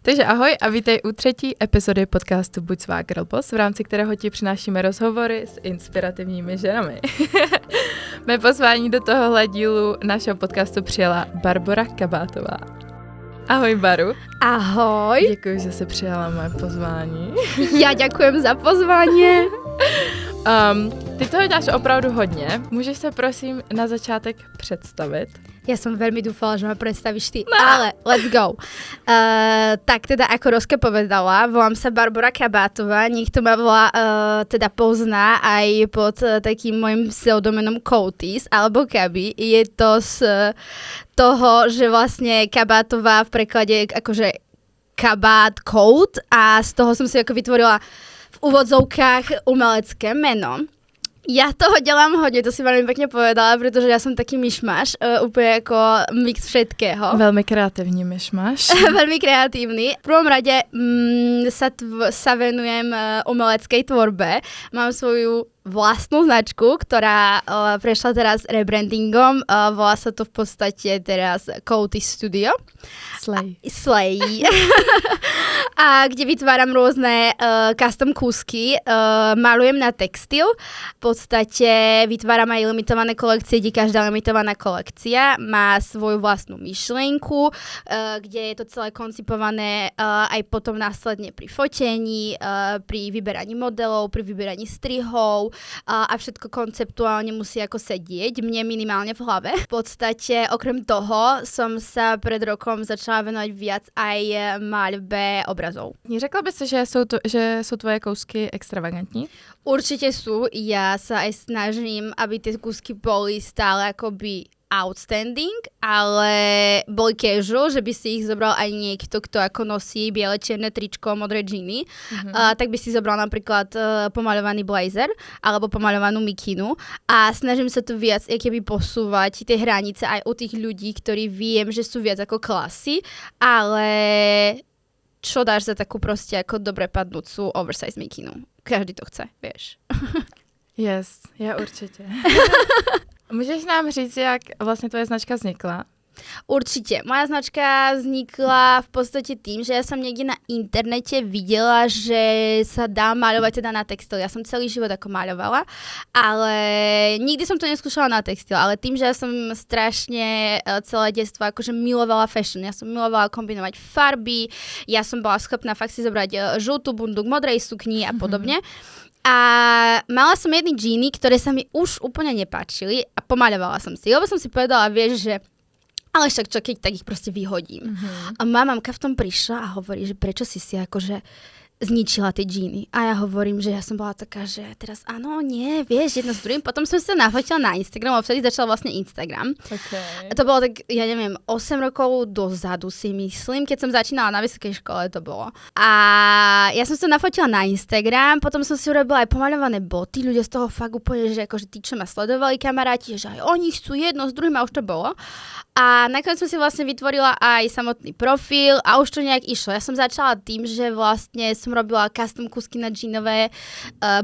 Takže ahoj a vítej u 3. epizody podcastu Buď svá girl boss, v rámci kterého ti přinášíme rozhovory s inspirativními ženami. Mé pozvání do tohohle dílu našeho podcastu přijala Barbora Kabátová. Ahoj Baru. Ahoj. Děkuji, že jsi přijala moje pozvání. Já děkujem za pozvání. Ty toho děláš opravdu hodně. Můžeš se prosím na začátek představit? Ja som veľmi dúfala, že ma predstavíš ty, ale let's go. Tak teda, ako Roska povedala, volám sa Barbora Kabátová, niekto ma volá, teda pozná aj pod takým môjim pseudomenom Koutis, alebo Kabi. Je to z toho, že vlastne Kabátová v preklade akože kabát, kout a z toho som si ako vytvorila v úvodzovkách umelecké meno. Ja toho delám hodne, to si veľmi pekne povedala, pretože ja som taký myšmaš, úplne ako mix všetkého. Veľmi kreatívny myšmaš. Veľmi kreatívny. V prvom rade sa venujem umeleckej tvorbe. Mám svoju vlastnú značku, ktorá prešla teraz rebrandingom. Volá sa to v podstate teraz Koutis Studio. Slay. A kde vytváram rôzne custom kúsky, malujem na textil. V podstate vytváram aj limitované kolekcie, kde každá limitovaná kolekcia má svoju vlastnú myšlienku, kde je to celé koncipované aj potom následne pri fotení, pri vyberaní modelov, pri vyberaní strihov a všetko konceptuálne musí ako sedieť, mne minimálne v hlave. V podstate okrem toho som sa pred rokom začala venovať viac aj maľbe obrazov. Řekla by si, že sú tvoje kousky extravagantní? Určite sú. Ja sa aj snažím, aby tie kúsky boli stále akoby outstanding, ale boli casual, že by si ich zobral aj niekto, kto ako nosí biele čierne tričko, modré džíny, tak by si zobral napríklad pomaľovaný blazer alebo pomaľovanú mikinu a snažím sa tu viac keby posúvať tie hranice aj u tých ľudí, ktorí viem, že sú viac ako klasy, ale čo dáš za takú proste ako dobre padnúcu oversize mikinu? Každý to chce, vieš. Yes, ja určite. Můžeš nám říct, jak vlastně tvoje značka vznikla? Určite. Moja značka vznikla v podstate tým, že ja som niekde na internete videla, že sa dá maľovať teda na textil. Ja som celý život ako maľovala, ale nikdy som to neskúšala na textil, ale tým, že ja som strašne celé detstvo akože milovala fashion. Ja som milovala kombinovať farby, ja som bola schopná fakt si zobrať žltú bundu k modrej sukni a podobne. A mala som jedny džíny, ktoré sa mi už úplne nepáčili a pomaľovala som si, lebo som si povedala, vieš, že ale však čo, keď tak ich proste vyhodím. A moja mamka v tom prišla a hovorí, že prečo si akože zničila tie džíny. A ja hovorím, že ja som bola taká, že teraz áno, nie, vieš, jedno s druhým. Potom som sa nafotila na Instagram, a vtedy začal vlastne Instagram. Okay. A to bolo tak, ja neviem, 8 rokov dozadu si myslím, keď som začínala na vysokej škole, to bolo. A ja som sa nafotila na Instagram, potom som si urobila aj pomaľované boty, ľudia z toho fakt úplne, že akože tí, čo ma sledovali kamaráti, že aj oni chcú jedno s druhým a už to bolo. A nakoniec som si vlastne vytvorila aj samotný profil a už to nejak išlo. Ja som začala tým, že vlastne som robila custom kúsky na džínové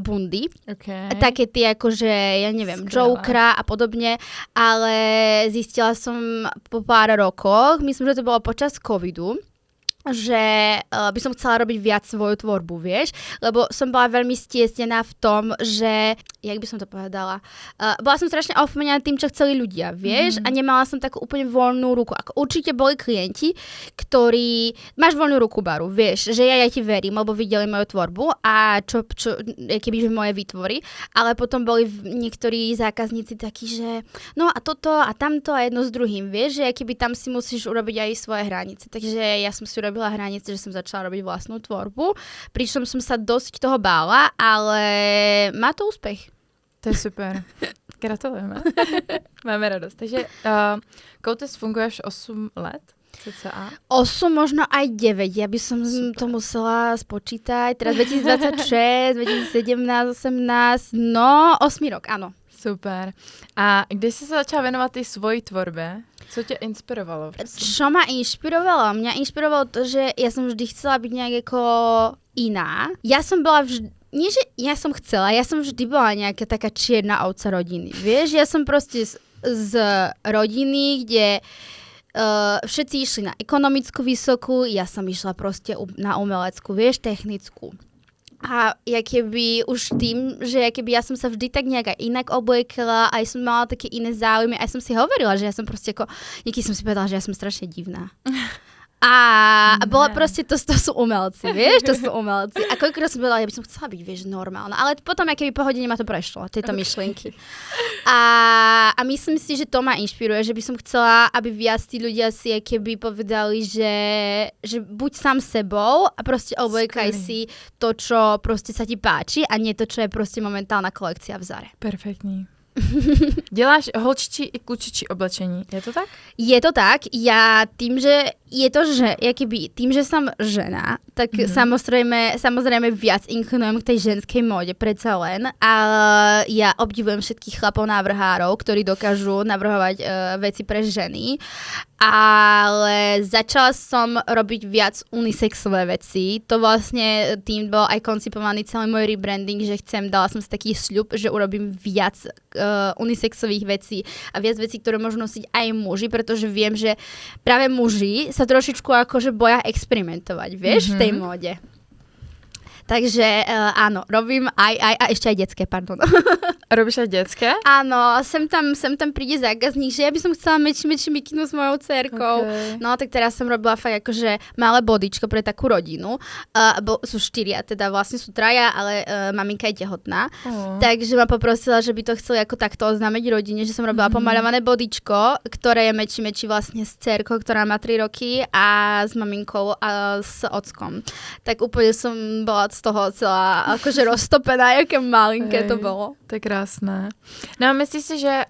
bundy. Okay. Také tie akože, ja neviem, Jokera a podobne, ale zistila som po pár rokoch, myslím, že to bolo počas covidu, že by som chcela robiť viac svoju tvorbu, vieš, lebo som bola veľmi stiesnená v tom, že, jak by som to povedala, bola som strašne ovplyvnená tým, čo chceli ľudia, vieš, a nemala som takú úplne voľnú ruku. Ako určite boli klienti, ktorí, máš voľnú ruku, Baru, vieš, že ja ti verím, lebo videli moju tvorbu a čo keby moje výtvory, ale potom boli niektorí zákazníci takí, že no a toto a tamto a jedno s druhým, vieš, že keby tam si musíš urobiť aj svoje hranice, takže ja som si robila hranice, že som začala robiť vlastnú tvorbu, pričom som sa dosť toho bála, ale má to úspech. To je super. Gratulujeme. Máme radosť. Takže Koutis funguješ 8 let? CCA? 8, možno aj 9. Ja by som to musela spočítať. Teraz 2026, 2017, 18, no 8 rok, áno. Super. A když jsi se začala věnovat i svojí tvorbě, co tě inspirovalo? Čo ma inšpirovalo? Mňa inšpirovalo to, že ja som vždy chcela byť nejak ako iná. Ja som bola nie, že ja som chcela, ja som vždy bola nejaká taká čierna ovca rodiny. Vieš, ja som proste z rodiny, kde všetci išli na ekonomickú vysokú, ja som išla proste na umeleckú, vieš, technickú. A ja keby už tým, že ja keby ja som sa vždy tak nejak aj inak obliekala, aj som mala také iné záujmy, aj som si hovorila, že ja som proste ako, niekedy som si povedala, že ja som strašne divná. A bola proste, to sú umelci, vieš, to sú umelci. A koľkokrát som povedala, ja by som chcela byť, vieš, normálna. Ale potom, keby po hodine ma to prešlo, tieto myšlienky. A myslím si, že to ma inšpiruje, že by som chcela, aby viac tí ľudia si keby povedali, že buď sám sebou a proste obliekaj si to, čo proste sa ti páči a nie to, čo je proste momentálna kolekcia v Zare. Perfektní. Děláš holčičí i klučičí oblečení, je to tak? Je to tak, ja tým, že je to, že tým, že som žena, tak samozrejme viac inklinujem k tej ženskej móde, predsa len, ale ja obdivujem všetkých chlapov návrhárov, ktorí dokážu navrhovať veci pre ženy, ale začala som robiť viac unisexové veci, to vlastne tým bol aj koncipovaný celý môj rebranding, že dala som si taký sľub, že urobím viac unisexových vecí a viac vecí, ktoré môžu nosiť aj muži, pretože viem, že práve muži sa trošičku akože boja experimentovať, vieš, v tej móde. Takže áno, robím aj ešte aj detské, pardon. Robíš aj detské? Áno, sem tam príde zákazník, že ja by som chcela meči mikinu s mojou dcerkou. Okay. No tak teraz som robila fakt akože malé bodičko pre takú rodinu. Sú 4, teda vlastne sú 3, ale maminka je tehotná. Takže ma poprosila, že by to chceli ako takto oznámiť rodine, že som robila pomaľované bodičko, ktoré je meči vlastne s dcerkou, ktorá má 3 roky a s maminkou a s ockom. Tak úplne som bola z toho celá akože roztopená, aké malinké to bolo. To je krásné. No a myslíš si, že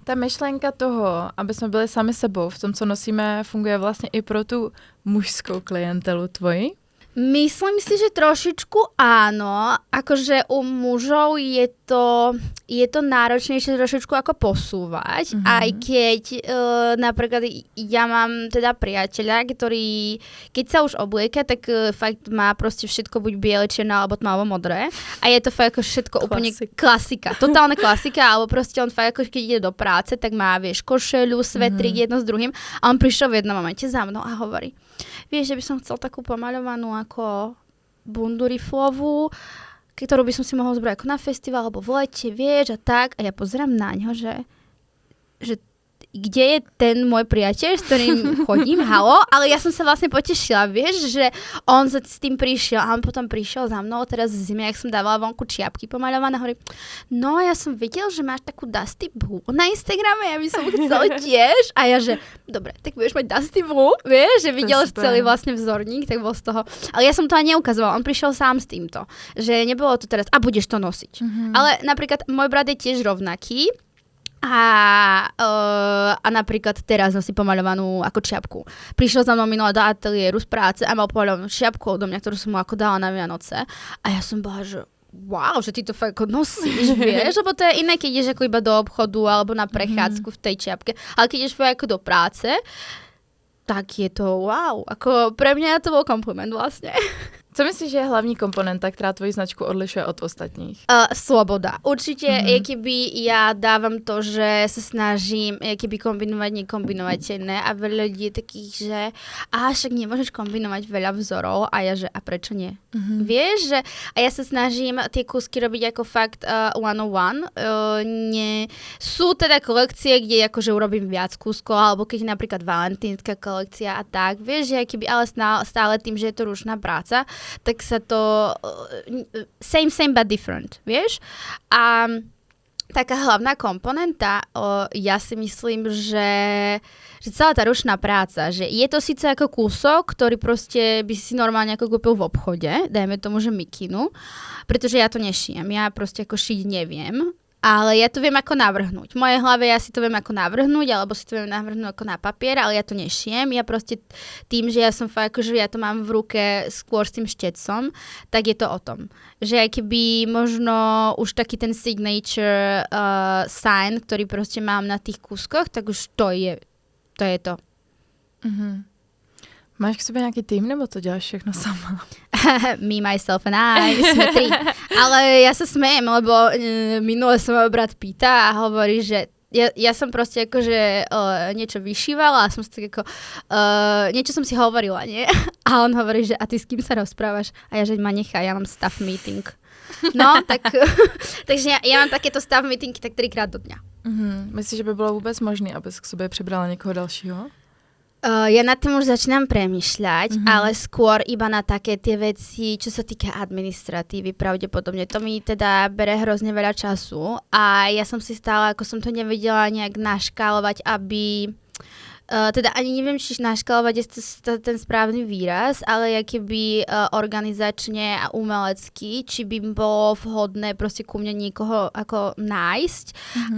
ta myšlenka toho, aby jsme byli sami sebou v tom, co nosíme, funguje vlastně i pro tu mužskou klientelu tvoji? Myslím si, že trošičku áno, akože u mužov je to náročnejšie trošičku ako posúvať, aj keď napríklad ja mám teda priateľa, ktorý keď sa už oblieka, tak fakt má proste všetko buď biele, čierne alebo tmavo modré a je to fakt ako všetko úplne klasika, totálna klasika, alebo proste on fakt ako keď ide do práce, tak má vieš košeľu, svetrik jedno s druhým a on prišiel v jednom momente za mnou a hovorí: vieš, že by som chcel takú pomaľovanú ako bundu riflovú, ktorú by som si mohol zbrať ako na festival alebo v lete, vieš, a tak. A ja pozerám na ňo, že kde je ten môj priateľ, s ktorým chodím, halo, ale ja som sa vlastne potešila, vieš, že on s tým prišiel a on potom prišiel za mnou teraz v zime, jak som dávala vonku čiapky pomaľované, hovorí: no ja som videl, že máš takú Dusty Blue na Instagrame, ja by som chcel tiež. A ja že, dobre, tak budeš mať Dusty Blue, vieš, že videl celý vlastne vzorník, tak bol z toho. Ale ja som to ani neukazovala, on prišiel sám s týmto, že nebolo to teraz, a budeš to nosiť. Ale napríklad môj brat je tiež rovnaký, a napríklad teraz nosí pomaľovanú ako čiapku. Prišiel za mnou minulé do ateliéru z práce a mal pomaľovanú čiapku do mňa, ktorú som mu ako dala na Vianoce. A ja som bola, že wow, že ty to fakt nosíš, vieš, lebo to je iné, keď ideš ako iba do obchodu alebo na prechádzku v tej čiapke. Ale keď ideš fakt ako do práce, tak je to wow. Ako pre mňa to bol kompliment vlastne. Co myslíš, že je hlavní komponenta, která tvoji značku odlišuje od ostatních? Sloboda. Určite, keby ja dávam to, že sa snažím keby kombinovať nekombinovateľné a veľa ľudí je takých, že však nemôžeš kombinovať veľa vzorov a ja, že a prečo nie? Vieš, že a ja sa snažím tie kúsky robiť ako fakt one-on-one. Sú teda kolekcie, kde akože urobím viac kúskov, alebo keď napríklad valentínska kolekcia a tak, vieš, že keby ale stále tým, že je to ručná práca, tak sa to same but different, vieš? A taká hlavná komponenta, ja si myslím, že celá tá ručná práca, že je to síce ako kúsok, ktorý proste by si normálne ako kúpil v obchode, dajme tomu, že mikinu, pretože ja to nešijem, ja proste ako šiť neviem, ale ja to viem ako navrhnúť. V mojej hlave ja si to viem ako navrhnúť, alebo si to viem navrhnúť ako na papier, ale ja to nešijem. Ja proste tým, že ja som fakt, akože ja to mám v ruke skôr s tým štecom, tak je to o tom. Že aj keby možno už taký ten signature sign, ktorý proste mám na tých kúskoch, tak už to je to. Máš k sebe nějaký tým, nebo to děláš všechno sama? Me, myself and I, sme 3. Ale ja sa smejem, lebo minule sa môj brat pýta a hovorí, že ja som proste akože niečo vyšívala a som si tak ako, niečo som si hovorila, nie? A on hovorí, že a ty s kým sa rozprávaš? A ja, že ma nechaj, ja mám staff meeting. No, tak, takže ja mám takéto staff meetingy tak 3-krát do dňa. Myslíš, že by bylo vůbec možné, abys k sobě přibrala někoho dalšího? Ja nad tým už začínam premýšľať, ale skôr iba na také tie veci, čo sa týka administratívy pravdepodobne. To mi teda bere hrozne veľa času a ja som si stále, ako som to nevedela nejak naškálovať, aby... teda ani neviem, či naškalovať je ten správny výraz, ale keby organizačne a umelecky, či by bolo vhodné proste ku mne niekoho ako nájsť.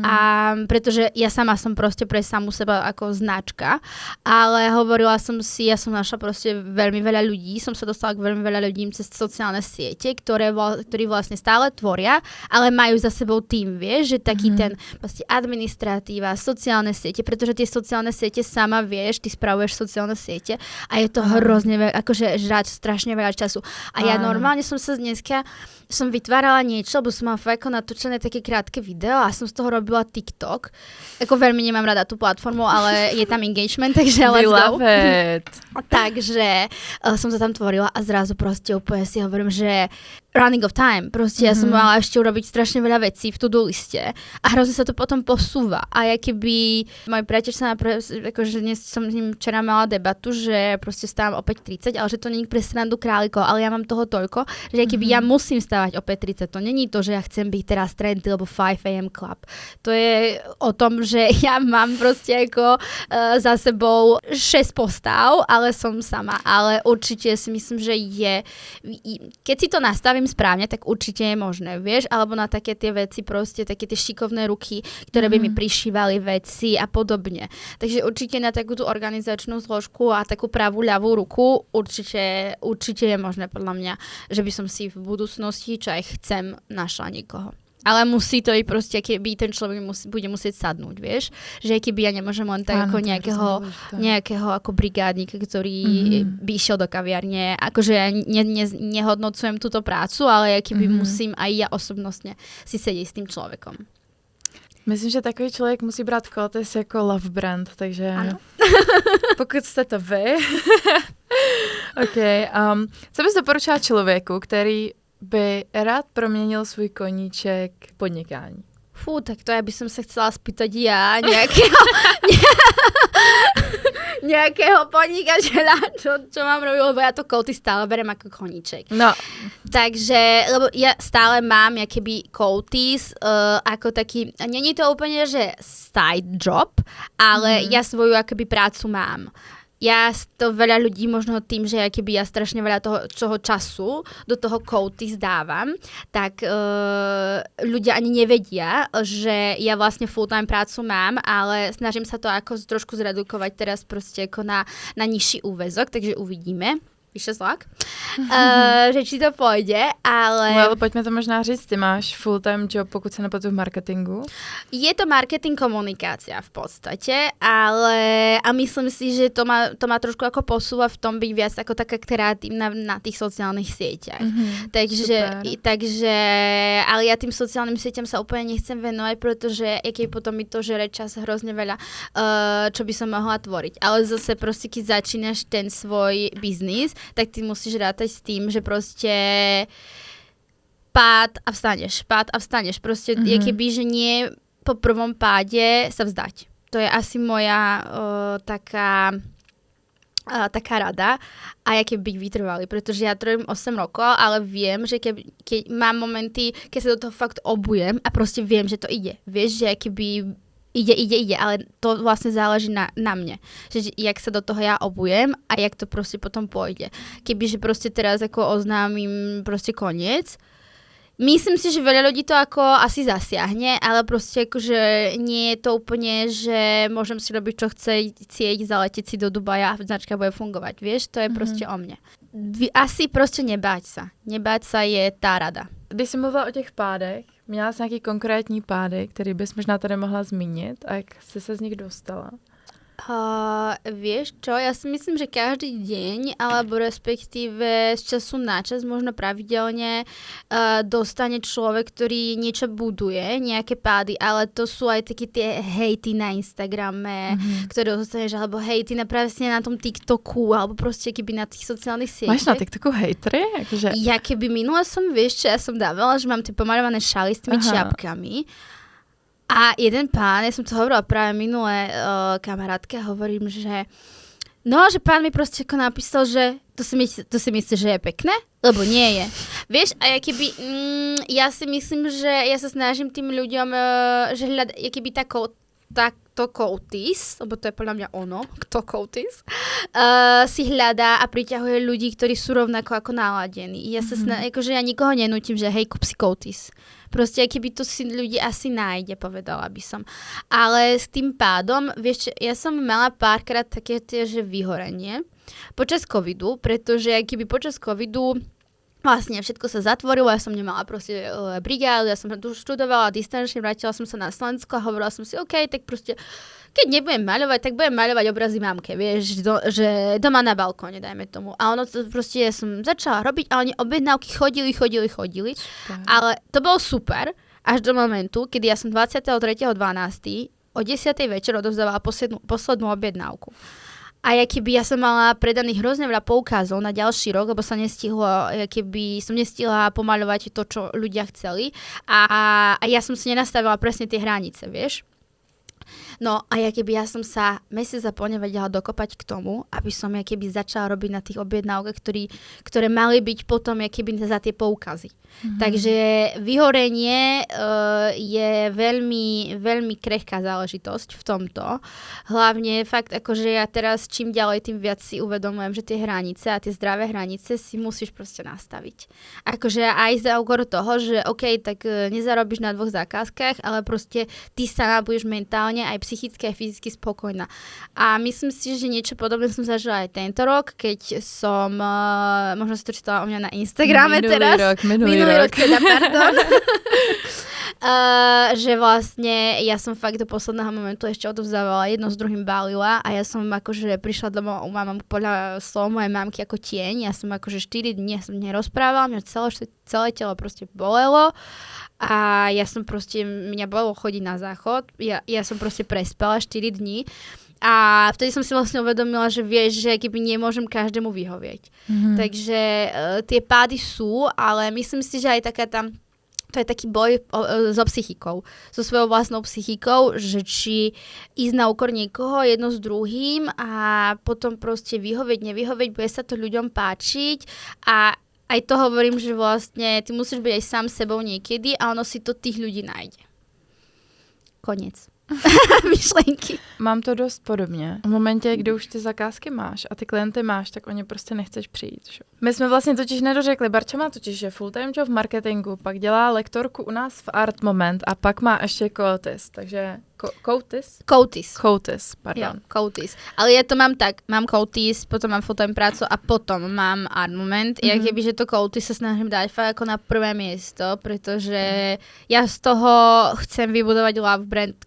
A pretože ja sama som proste pre samú seba ako značka, ale hovorila som si, ja som našla proste veľmi veľa ľudí, som sa dostala k veľmi veľa ľudí cez sociálne siete, ktorí vlastne stále tvoria, ale majú za sebou tým, vieš, že taký ten proste administratíva, sociálne siete, pretože tie sociálne siete sama vieš, ty spravuješ sociálne siete a je to hrozne veľa, akože žrať strašne veľa času. A ja normálne som sa dneska vytvárala niečo, lebo som mala fakt natočené také krátke video a som z toho robila TikTok. Ako veľmi nemám rada tú platformu, ale je tam engagement, takže let's go. Takže som sa tam tvorila a zrazu proste úplne si hovorím, že running of time. Proste ja som mala ešte urobiť strašne veľa vecí v to-do liste a hrozne sa to potom posúva. A keby môj priateľ sa akože dnes som s ním včera mala debatu, že proste stávam o 5:30, ale že to nie je pre srandu králikov, ale ja mám toho toľko, že keby ja musím stávať o 5:30, to není to, že ja chcem byť teraz trendy, alebo 5 AM club. To je o tom, že ja mám proste ako za sebou 6 postav, ale som sama. Ale určite si myslím, že keď si to nastavím správne, tak určite je možné, vieš, alebo na také tie veci proste, také tie šikovné ruky, ktoré by mi prišívali veci a podobne. Takže určite na takú tú organizačnú zložku a takú pravú ľavú ruku určite je možné podľa mňa, že by som si v budúcnosti, čo aj chcem, našla niekoho. Ale musí to i proste, keby ten človek bude musieť sadnúť, vieš? Že keby ja nemôžem len tak ako nejakého ako brigádnika, ktorý by išiel do kaviarne. Akože ja nehodnocujem túto prácu, ale keby musím aj ja osobnostne si sedieť s tým človekom. Myslím, že takový člověk musí brát Koeltis jako love brand, takže pokud jste to vy. OK. Co bys doporučila člověku, který by rád proměnil svůj koníček v podnikání? Fú, tak to ja by som sa chcela spýtať ja nejakého podnikateľa, čo mám robiť, lebo ja to Koeltis stále berem ako koníček. No. Takže, lebo ja stále mám keby Koeltis ako taký, není to úplne, že side job, ale ja svoju akoby prácu mám. Ja to veľa ľudí možno tým, že keby ja strašne veľa toho času do toho Koeltis dávam, tak ľudia ani nevedia, že ja vlastne full-time prácu mám, ale snažím sa to ako trošku zredukovať teraz proste ako na nižší úväzok, takže uvidíme. Vyše zlak, že či to pôjde, ale... Well, pojďme to možná říct, ty máš full-time job, pokud se nepletu v marketingu? Je to marketing komunikácia v podstate, ale a myslím si, že to má trošku ako posúva v tom byť viac ako taká kreatívna na tých sociálnych sieťach. Takže, ale ja tým sociálnym sieťam sa úplne nechcem venovať, pretože keď potom mi to žere čas hrozne veľa, čo by som mohla tvoriť. Ale zase proste, keď začínaš ten svoj biznis, tak ty musíš rátať s tým, že proste pád a vstaneš. Proste je keby, že nie po prvom páde sa vzdať. To je asi moja taká rada a byť vytrvalý, pretože ja trvím 8 rokov, ale viem, že keď mám momenty, keď sa do toho fakt obujem a proste viem, že to ide. Vieš, že keby ide, ale to vlastne záleží na mne. Že jak sa do toho ja obujem a jak to proste potom pôjde. Kebyže proste teraz ako oznámim proste koniec, myslím si, že veľa ľudí to ako asi zasiahne, ale proste akože nie je to úplne, že môžem si robiť, čo chcieť, zaletieť si do Dubaja a značka bude fungovať. Vieš, to je proste o mne. Asi proste nebáť sa. Nebáť sa je tá rada. Když jsi mluvila o těch pádech, měla jsi nějaký konkrétní pády, který bys možná tady mohla zmínit a jak jsi se z nich dostala? Vieš čo, ja si myslím, že každý deň, alebo respektíve z času na čas, možno pravidelne dostane človek, ktorý niečo buduje, nejaké pády, ale to sú aj také tie hejty na Instagrame, ktoré dostaneš, alebo hejty presne na tom TikToku, alebo proste keby na tých sociálnych sieťach. Máš na TikToku hejtry? Akože... Ja keby minula som, vieš čo, ja som dávala, že mám tie pomalované šaly s tými čiapkami. A jeden pán, ja som to hovorila práve minulé kamarátke, hovorím, že že pán mi proste ako napísal, že to si myslí, že je pekné? Lebo nie je. Vieš, a ja si myslím, že ja sa snažím tým ľuďom, že keby to koutis, lebo to je podľa mňa ono, kto koutis, si hľadá a priťahuje ľudí, ktorí sú rovnako ako naladení. Ja sa akože ja nikoho nenútim, že hej, kúp si koutis. Proste, keby to si ľudí asi nájde, povedala by som. Ale s tým pádom, vieš, ja som mala párkrát také že vyhorenie počas covidu, pretože keby počas covidu vlastne všetko sa zatvorilo, ja som nemala proste brigádu, ja som tu študovala distančne, vrátila som sa na Slovensko a hovorila som si, OK, tak proste, keď nebudem maľovať, tak budem maľovať obrazy mamke, vieš, že doma na balkóne, dajme tomu. A ono to proste, ja som začala robiť a oni objednávky chodili. Ale to bolo super, až do momentu, kedy ja som 23.12. o 10:00 večer odovzdávala poslednú objednávku. A ja som mala predaných hrozne veľa poukázov na ďalší rok, lebo som nestihla pomaľovať to, čo ľudia chceli. A ja som si nenastavila presne tie hranice, vieš. No a ja som sa mesiac a pol nevedela dokopať k tomu, aby som začala robiť na tých objednávkach, ktoré mali byť potom za tie poukazy. Takže vyhorenie je veľmi, veľmi krehká záležitosť v tomto. Hlavne fakt, akože ja teraz čím ďalej, tým viac si uvedomujem, že tie hranice a tie zdravé hranice si musíš proste nastaviť. Akože aj za úkor toho, že OK, tak nezarobíš na 2 zákazkách, ale proste ty sa budeš mentálne aj psychicky a fyzicky spokojná. A myslím si, že niečo podobné som zažila aj tento rok, keď som, možno si to čítala o mňa na Instagrame minulý rok, teda, pardon. Že vlastne ja som fakt do posledného momentu ešte odovzdávala, jedno s druhým balila a ja som akože prišla domov, mám podľa slov mojej mamky ako tieň, ja som akože 4 dní som nerozprávala, mňa celé telo proste bolelo a ja som proste, mňa bolo chodiť na záchod, ja som proste prespala 4 dní. A vtedy som si vlastne uvedomila, že vieš, že keby nemôžem každému vyhovieť. Takže tie pády sú, ale myslím si, že aj to je taký boj so psychikou, so svojou vlastnou psychikou, že či ísť na úkor niekoho jedno s druhým a potom proste nevyhovieť, bude sa to ľuďom páčiť a aj to hovorím, že vlastne ty musíš byť aj sám sebou niekedy a ono si to tých ľudí nájde. Koniec. Myšlenky. Mám to dost podobně. V momentě, kdy už ty zakázky máš a ty klienty máš, tak o ně prostě nechceš přijít. Že? My jsme vlastně totiž nedořekli, Barča má totiž že full-time job v marketingu, pak dělá lektorku u nás v Art Moment a pak má ještě Koutis, takže Koutis, pardon. Jo, Koutis. Ale ja to mám tak, mám Koutis, potom mám full-time prácu a potom mám Art Moment. Ja keby, že to Koutis sa snažím dať fakt ako na prvé miesto, pretože ja z toho chcem vybudovať love brand,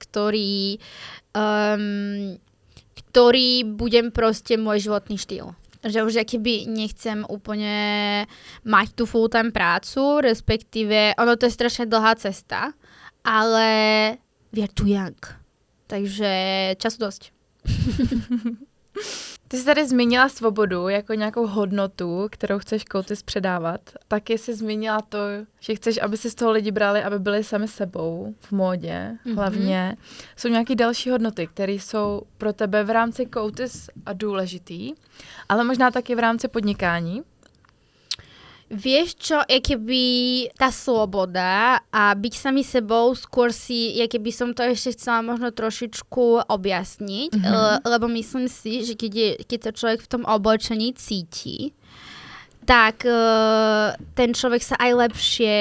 ktorý budem proste môj životný štýl. Že už keby nechcem úplne mať tú full-time prácu, respektíve, ono to je strašne dlhá cesta, ale we are too young. Takže času dosť. Ty jsi tady zmínila svobodu jako nějakou hodnotu, kterou chceš Koutis předávat. Taky jsi zmínila to, že chceš, aby si z toho lidi brali, aby byli sami sebou v módě hlavně. Jsou nějaké další hodnoty, které jsou pro tebe v rámci Koutis a důležitý, ale možná taky v rámci podnikání? Vieš čo, keby tá sloboda a byť sami sebou, skôr si, keby som to ešte chcela možno trošičku objasniť, lebo myslím si, že keď to človek v tom oblečení cíti, tak ten človek sa aj lepšie...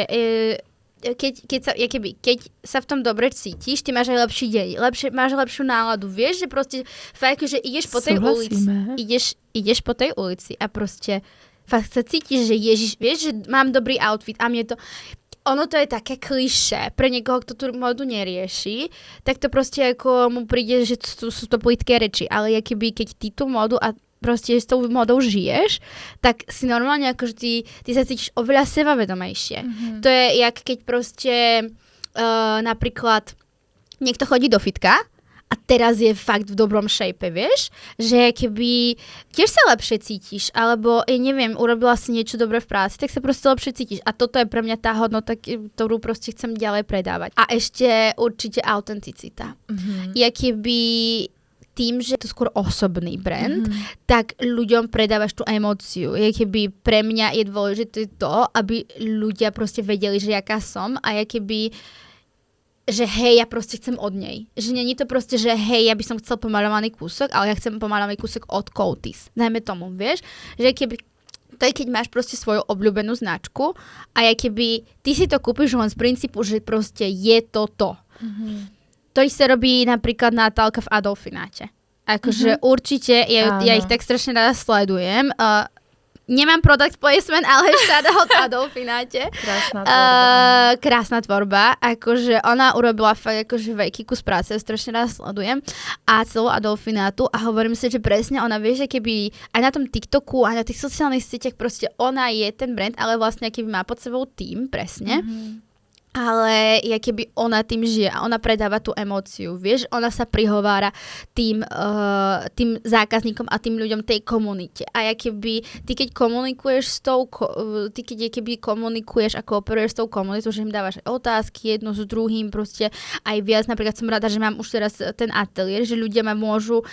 Keď sa v tom dobre cítiš, ty máš aj lepší deň, máš lepšiu náladu. Vieš, že proste fakt, že ideš po tej ulici, ideš po tej ulici a proste fakt sa cítiš, že Ježiš, vieš, že mám dobrý outfit a mne to... ono to je také klišé pre niekoho, kto tú modu nerieši, tak to proste ako mu príde, že sú to plitké reči, ale keby keď ty tú modu a proste s tou modou žiješ, tak si normálne akože ty sa cítiš oveľa sebavedomejšie. To je jak keď proste napríklad niekto chodí do fitka a teraz je fakt v dobrom shape, vieš? Že keby tiež sa lepšie cítiš, alebo ja neviem, urobila si niečo dobré v práci, tak sa proste lepšie cítiš. A toto je pre mňa tá hodnota, ktorú proste chcem ďalej predávať. A ešte určite autenticita. Ja keby tým, že je to skôr osobný brand, tak ľuďom predávaš tú emóciu. Je keby pre mňa je dôležité to, aby ľudia proste vedeli, že jaká som a ja keby že hej, ja proste chcem od nej. Že nie je to proste, že hej, ja by som chcel pomalovaný kúsok, ale ja chcem pomalovaný kúsok od Coatis. Dajme tomu, vieš? Že keby to je, keď máš proste svoju obľúbenú značku a ja keby ty si to kúpiš len z princípu, že proste je to to. To isté robí napríklad Natálka v Adolfináte. Akože určite, ja ich tak strašne rada sledujem. Nemám product placement, ale shoutout Adolfináte. Krásna tvorba. Akože ona urobila fakt akože veľký kus práce, strašne rád sledujem. A celú Adolfinátu a hovorím si, že presne ona vie, že keby aj na tom TikToku, aj na tých sociálnych sieťach proste ona je ten brand, ale vlastne keby má pod sebou tým, presne. Ale ja keby ona tým žije a ona predáva tú emóciu, vieš, ona sa prihovára tým zákazníkom a tým ľuďom tej komunite. A ja keby, ty keď komunikuješ komunikuješ a kooperuješ s tou komunitou, že im dávaš otázky jedno s druhým, proste aj viac, napríklad som rada, že mám už teraz ten ateliér, že ľudia ma môžu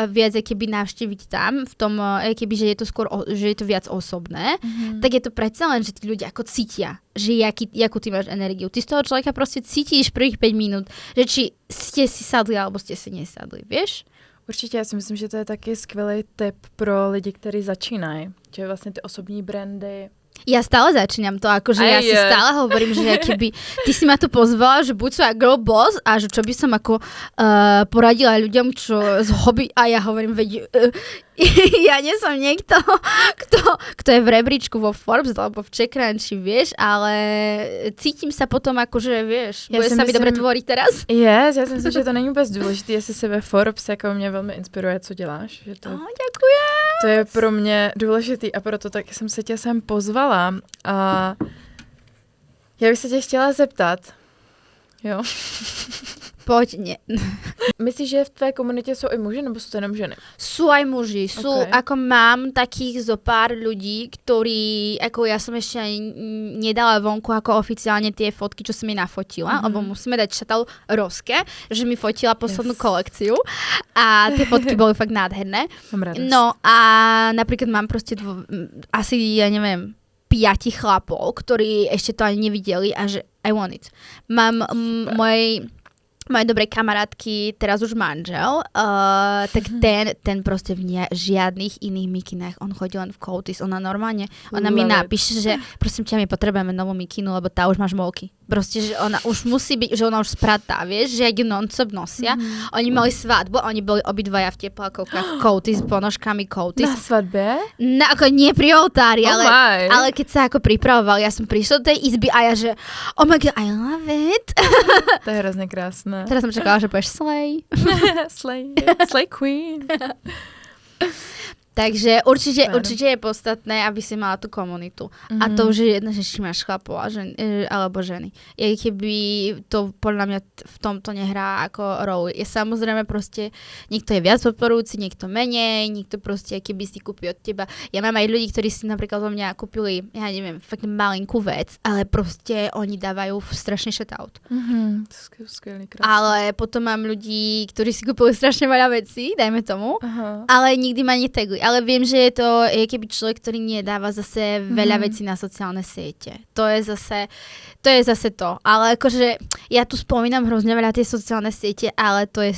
viac keby navštíviť tam, v tom, keby, že je to skôr, že je to viac osobné, tak je to predsa len, že tí ľudia ako cítia, že jakú ty máš energiu. Ty z toho človeka proste cítiš prvých 5 minút, že či ste si sadli, alebo ste si nesadli, vieš? Určitě, já si myslím, že to je taky skvělý tip pro lidi, kteří začínají. Že vlastně ty osobní brandy. Ja stále začínam to, akože ja si stále hovorím, že keby ty si ma tu pozvala, že buď som girl boss a že čo by som ako poradila ľuďom, čo z hobby a ja hovorím, veď ja nie som niekto, kto je v rebríčku vo Forbes alebo v CheckRunchi, vieš, ale cítim sa potom akože, vieš, bude sa mi dobre tvoriť teraz? Yes, já si myslím, že to není vůbec důležité, jestli se ve Forbes, jako mě velmi inspiruje, co děláš. Že to, děkujem. To je pro mě důležitý a proto taky jsem se tě sem pozvala a já bych se tě chtěla zeptat, jo? Poď, nie. Myslíš, že v tvé komunitě jsou i muži, nebo jsou to jenom ženy? Sú aj muži. Sú, ako mám takých zo pár ľudí, ktorí, ako ja som ešte nedala vonku ako oficiálne tie fotky, čo som mi nafotila, lebo musíme dať šatal Roske, že mi fotila poslednú kolekciu a tie fotky boli fakt nádherné. No a napríklad mám proste asi, ja neviem, 5 chlapov, ktorí ešte to ani nevideli a že I want it. Mám moje dobrej kamarátky, teraz už manžel, tak ten proste v žiadnych iných mikinách, on chodí len v Coatis, ona normálne, ona mi napíše, že prosím ťa, my potrebujeme novú mikinu, lebo tá už má žmolky. Proste, že ona už musí byť, že ona už spratá, vieš, že ak ju non-stop nosia. Oni mali svadbu, oni boli obidvaja v teplákovkách Coatis, ponožkami Coatis. Na svadbe? No, ako nie pri oltári, ale keď sa ako pripravovali, ja som prišla do tej izby a ja, že oh my god, I love it. To je hrozne krásne. Teraz som čakala, že povieš slay. Slay queen. Takže určite je podstatné, aby si mala tú komunitu. A to už je jedno, že či máš chlapov alebo ženy. Keby to podľa mňa v tomto nehrá ako rolu. Je samozrejme proste, niekto je viac podporujúci, niekto menej, niekto proste, keby si kúpi od teba. Ja mám aj ľudí, ktorí si napríklad od mňa kúpili, ja neviem, fakt malinkú vec, ale proste oni dávajú strašný shoutout. Skvelý, krásne. Ale potom mám ľudí, ktorí si kúpili strašne veľa vecí, dajme tomu, ale nikdy ma netagli. Ale viem, že je to keby človek, ktorý nedáva zase veľa vecí na sociálne siete. To je zase to. Ale akože ja tu spomínam hrozne veľa tie sociálne siete, ale to je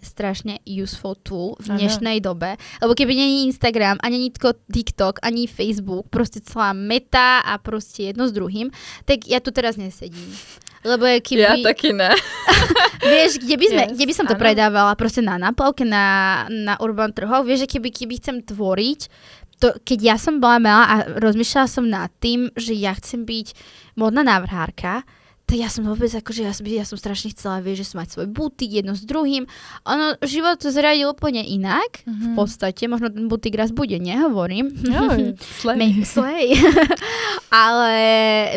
strašne useful tool v dnešnej dobe. Lebo keby nie je Instagram, ani TikTok, ani Facebook, proste celá meta a proste jedno s druhým, tak ja tu teraz nesedím. Lebo keby... Ja taky ne. Vieš, kde by som to predávala? Proste na náplavke, na urban trhoch. Vieš, že keby chcem tvoriť, keď ja som bola malá a rozmýšľala som nad tým, že ja chcem byť modná návrhárka, tak ja som vôbec akože, ja som strašne chcela, vieš, že som mať svoj butik jedno s druhým. Ono, život to zradil úplne inak, v podstate, možno ten butik raz bude, nehovorím. Slej. Ale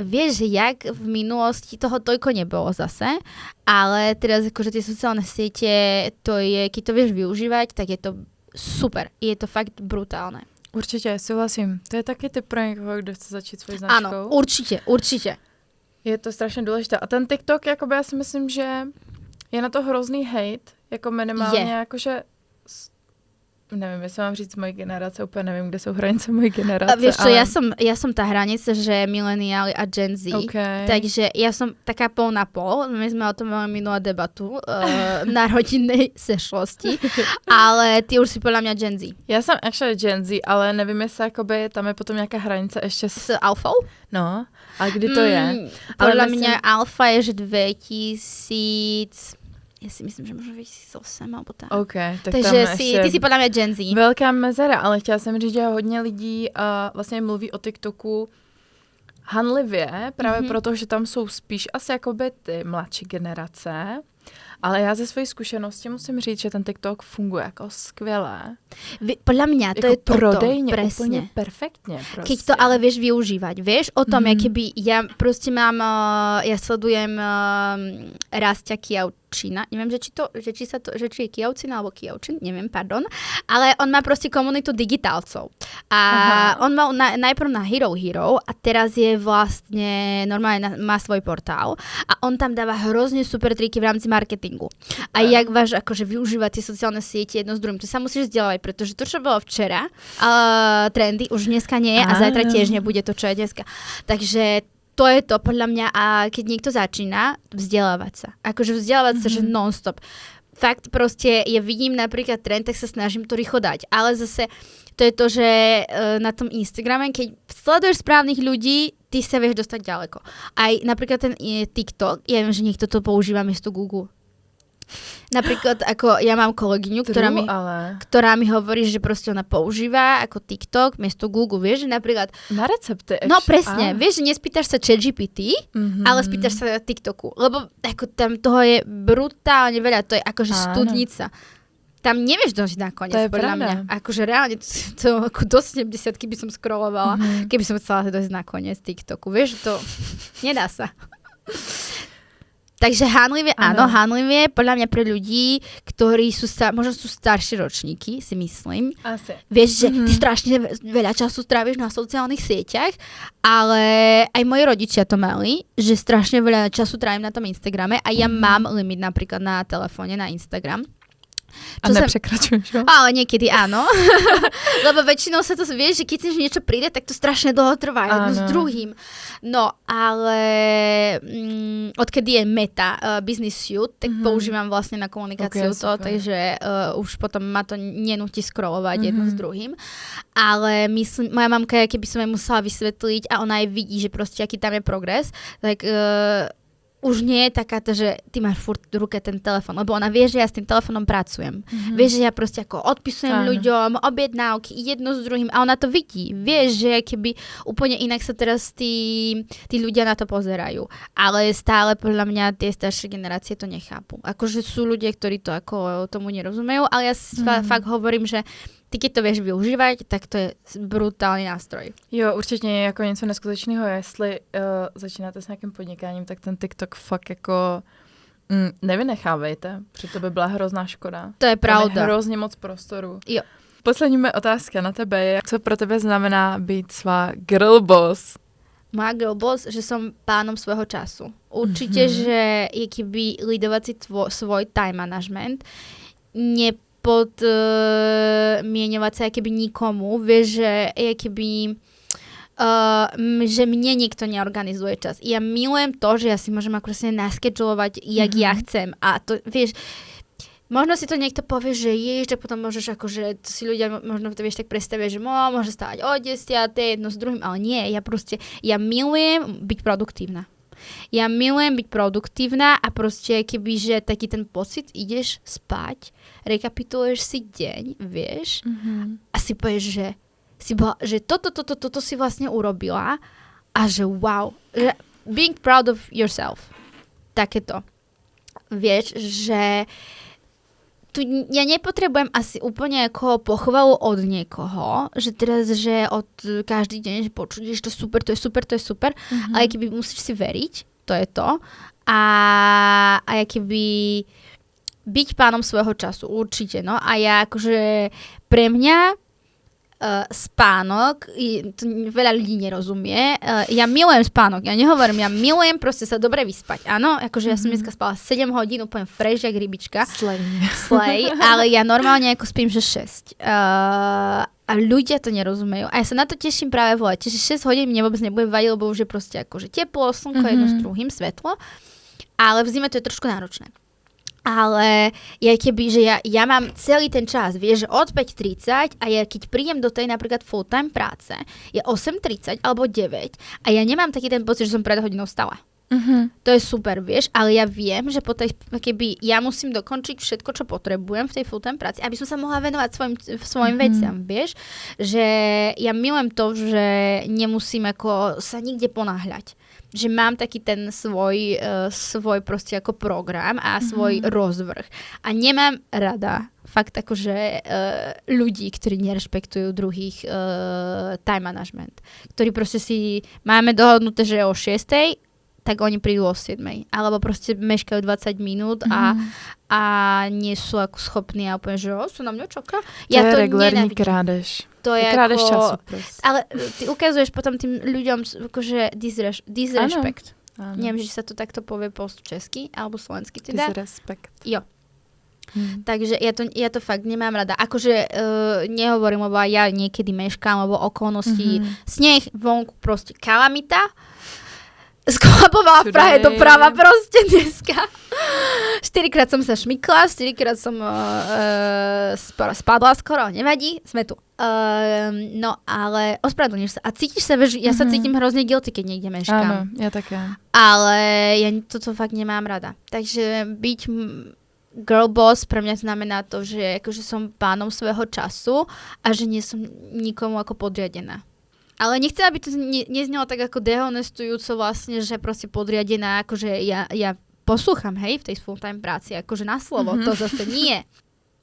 vieš, že jak v minulosti toho toľko nebolo zase, ale teraz akože tie sociálne siete, to je, keď to vieš využívať, tak je to super. Je to fakt brutálne. Určitě, souhlasím. To je taky typ pro někoho, kdo chce začít svojí značkou. Áno, určite. Je to strašně důležité. A ten TikTok, jakoby já si myslím, že je na to hrozný hate, jako minimálně, jakože nevím, jestli mám říct moje generace, úplně nevím, kde jsou hranice mojej generace. Vieš čo, ale... ja som tá hranica, že mileniáli a Gen Z. Okay. Takže ja som taká pol na pol. My sme o tom mali minulú debatu na rodinnej sešlosti. Ale ty už si podľa mňa Gen Z. Já jsem actually Gen Z, ale nevím, jestli jakoby, tam je potom nějaká hranice ještě S alfou? No, a kdy to je? Podľa mňa alfa je, že 2000... Ja si myslím, že možno 2008 alebo tak. OK, tak takže tam ty si podľa mňa Gen Z. Velká mezera, ale chtěla jsem říct, že hodně lidí vlastně mluví o TikToku hanlivě, právě proto, že tam jsou spíš asi jakoby ty mladší generace. Ale já ze svojej zkušenosti musím říct, že ten TikTok funguje jako skvěle. Podľa mňa to jako je toto, prodejně, presne. Úplně perfektně. Prostě. Keď to ale vieš využívať, vieš o tom, keby ja proste mám, ja sledujem Rastia Kijaučina, neviem, že či je Kijaučin alebo Kijaučin, neviem, pardon, ale on má proste komunitu digitálcov. A on mal najprv na Hero a teraz je vlastne, normálne má svoj portál a on tam dáva hrozne super triky v rámci marketingu. A jak váš akože využívať tie sociálne siete jedno s druhým, to sa musíš vzdelávať, pretože to, čo bolo včera, trendy, už dneska nie je a zajtra tiež nebude to, čo je dneska. Takže to je to podľa mňa a keď niekto začína, vzdelávať sa. Akože vzdelávať sa, že non-stop. Fakt proste, ja vidím napríklad trend, tak sa snažím to rýchlo dať. Ale zase to je to, že na tom Instagrame, keď sleduješ správnych ľudí, ty sa vieš dostať ďaleko. Aj napríklad ten TikTok, ja viem, že niekto to používa miesto Google. Napríklad, ako ja mám kolegyňu, ktorá mi hovorí, že proste ona používa ako TikTok miesto Google, vieš, že napríklad... Na recepty. No presne, vieš, že nespýtaš sa ChatGPT, ale spýtaš sa TikToku, lebo ako tam toho je brutálne veľa, to je akože studnica. Tam nevieš dosť nakoniec, podľa mňa. Akože reálne, to ako do 70-ky by som scrollovala, keby som chcela dosť nakoniec TikToku, vieš, to nedá sa. Takže hanlivie, áno, hanlivie, podľa mňa pre ľudí, ktorí sú možno sú staršie ročníky, si myslím. Asi. Vieš, že ty strašne veľa času stráviš na sociálnych sieťach, ale aj moji rodičia to mali, že strašne veľa času trávim na tom Instagrame a ja mám limit napríklad na telefóne, na Instagram. A neprekračuješ ho? Ale niekedy áno. Lebo väčšinou sa to vieš, že keď si niečo príde, tak to strašne dlho trvá jedno s druhým. No, ale odkedy je Meta Business Suite, tak používam vlastne na komunikáciu takže už potom ma to nenúti scrollovať jedno s druhým. Ale myslím, moja mamka, keby som jej musela vysvetliť a ona aj vidí, že proste aký tam je progres, tak už nie je taká to, že ty máš furt v ruke ten telefon, lebo ona vie, že ja s tým telefónom pracujem. Vie, že ja proste ako odpisujem ľuďom objednávky jedno s druhým a ona to vidí. Vie, že keby úplne inak sa teraz tí ľudia na to pozerajú. Ale stále podľa mňa tie staršie generácie to nechápu. Akože sú ľudia, ktorí to ako tomu nerozumejú, ale ja fakt hovorím, že ty keď to vieš využívať, tak to je brutálny nástroj. Jo, určitě je jako něco neskutečného, jestli začínáte s nějakým podnikáním, tak ten TikTok fakt jako nevynechávejte, protože to by byla hrozná škoda. To je pravda. Tam je hrozně moc prostoru. Jo. Poslední moje otázka na tebe je, co pro tebe znamená být svá girl boss? Moja girl boss, že som pánom svojho času. Určite, že je keby lidovať si svoj time management, podmieňovať sa keby nikomu, vieš, že je keby že mne nikto neorganizuje čas. Ja milujem to, že ja si môžem akurát naskedžulovať, jak ja chcem. A to, vieš, možno si to niekto povie, že tak potom môžeš akože, to si ľudia možno to vieš tak predstavia, že môže stávať o 10, jedno s druhým, ale nie, ja milujem byť produktívna. Ja milujem byť produktívna a proste kebyže taký ten pocit, ideš spať, rekapituluješ si deň, vieš, a si povieš, že si bola, že toto si vlastne urobila a že wow, že being proud of yourself. Takéto. Vieš, že tu ja nepotrebujem asi úplne ako pochvalu od niekoho, že teraz, že od každý deň, že počuť, že to je super, ale keby musíš si veriť, to je to. A keby byť pánom svojho času, určite, no. A ja akože pre mňa spánok, to veľa ľudí nerozumie, ja milujem spánok, ja nehovorím, ja milujem proste sa dobre vyspať, áno, akože ja som dneska spala 7 hodín, úplne fresh, jak rybička. Slay, ale ja normálne ako spím, že 6. A ľudia to nerozumejú. A ja sa na to teším práve v lete, že 6 hodín mne vôbec nebude vadiť, lebo už je proste akože teplo, slnko, jedno s druhým, svetlo, ale v zime to je trošku náročné. Ale ja keby, že ja mám celý ten čas, vieš, že od 5:30 a ja keď prídem do tej napríklad full-time práce, je 8:30 alebo 9 a ja nemám taký ten pocit, že som pred hodinou vstala. To je super, vieš, ale ja viem, že po tej, keby ja musím dokončiť všetko, čo potrebujem v tej full-time práci, aby som sa mohla venovať svojim veciam, vieš, že ja milujem to, že nemusím ako sa nikde ponáhľať. Že mám taký ten svoj proste ako program a svoj rozvrh. A nemám rada fakt akože ľudí, ktorí nerešpektujú druhých time management. Ktorí proste si máme dohodnuté, že o 6:00, tak oni prídu o 7:00. Alebo proste meškajú 20 minút a nie sú ako schopní a úplne, že sú na mňa čaká. Ja to je regulární krádež. To je krádež ako, času proste. Ale ty ukazuješ potom tým ľuďom akože disrespect. Áno. Neviem, že sa to takto povie po česky alebo slovensky teda. Disrespect. Jo. Takže ja to fakt nemám rada. Akože nehovorím, lebo ja niekedy meškám, lebo okolnosti sneh, vonku proste kalamita. Skolabovala v Prahe doprava proste dneska. 4-krát som sa šmykla, 4-krát som spadla skoro, nevadí, sme tu. No ale ospravedlníš sa. A cítiš sa, vieš, ja sa cítim hrozne guilty, keď niekde meškám. Áno, ja také. Ale ja toto fakt nemám rada. Takže byť girl boss pre mňa znamená to, že akože som pánom svojho času a že nie som nikomu ako podriadená. Ale nechcem, aby to neznelo tak ako dehonestujúco vlastne, že proste podriadená, akože ja poslúcham, hej, v tej full-time práci, akože na slovo, to zase nie.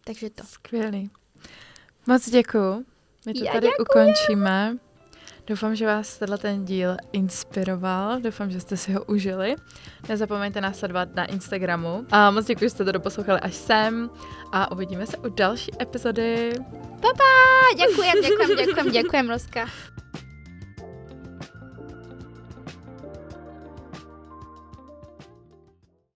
Takže to. Skvělý. Moc děkuju. My to tady ukončíme. Doufám, že vás ten díl inspiroval. Doufám, že jste si ho užili. Nezapomeňte nás sledovat na Instagramu. A moc děkuji, že jste to doposlouchali až sem. A uvidíme se u další epizody. Ďakujem, Roska.